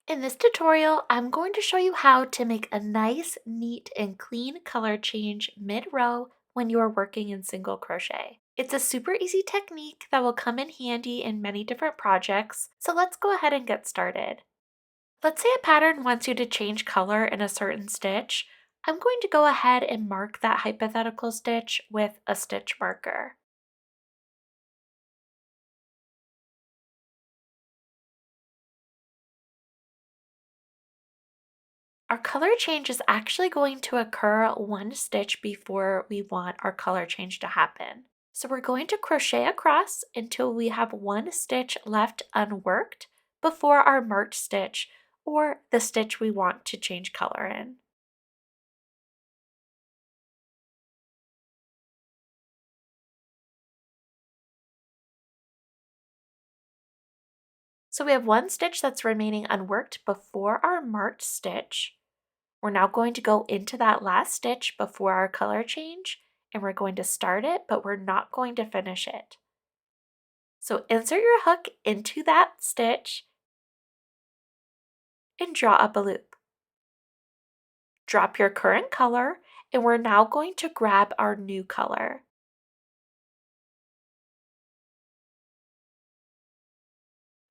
In this tutorial, I'm going to show you how to make a nice, neat, and clean color change mid-row when you are working in single crochet. It's a super easy technique that will come in handy in many different projects, so let's go ahead and get started. Let's say a pattern wants you to change color in a certain stitch. I'm going to go ahead and mark that hypothetical stitch with a stitch marker. Our color change is actually going to occur one stitch before we want our color change to happen. So we're going to crochet across until we have one stitch left unworked before our marked stitch or the stitch we want to change color in. So we have one stitch that's remaining unworked before our marked stitch. We're now going to go into that last stitch before our color change, and we're going to start it, but we're not going to finish it. So insert your hook into that stitch and draw up a loop. Drop your current color, and we're now going to grab our new color.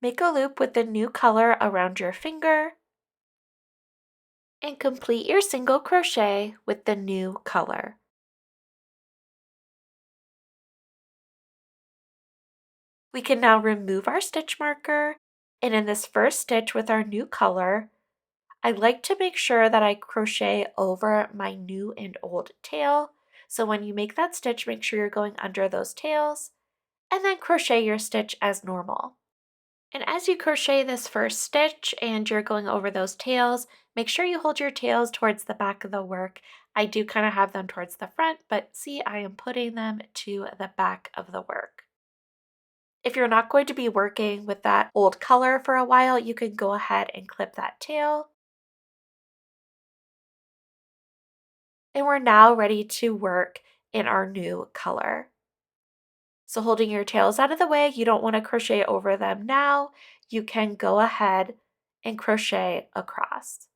Make a loop with the new color around your finger and complete your single crochet with the new color. We can now remove our stitch marker, and in this first stitch with our new color, I like to make sure that I crochet over my new and old tail. So when you make that stitch, make sure you're going under those tails, and then crochet your stitch as normal. And as you crochet this first stitch and you're going over those tails, make sure you hold your tails towards the back of the work. I do kind of have them towards the front, but see, I am putting them to the back of the work. If you're not going to be working with that old color for a while, you can go ahead and clip that tail. And we're now ready to work in our new color. So holding your tails out of the way, you don't want to crochet over them now. You can go ahead and crochet across.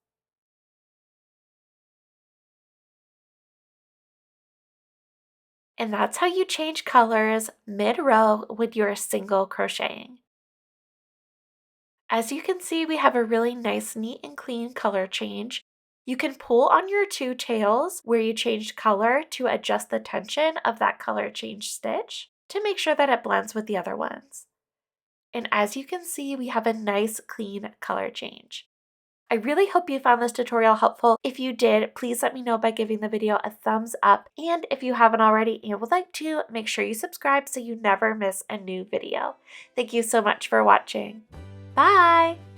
And that's how you change colors mid-row when you're single crocheting. As you can see, we have a really nice, neat, and clean color change. You can pull on your two tails where you changed color to adjust the tension of that color change stitch to make sure that it blends with the other ones. And as you can see, we have a nice, clean color change. I really hope you found this tutorial helpful. If you did, please let me know by giving the video a thumbs up. And if you haven't already and would like to, make sure you subscribe so you never miss a new video. Thank you so much for watching. Bye!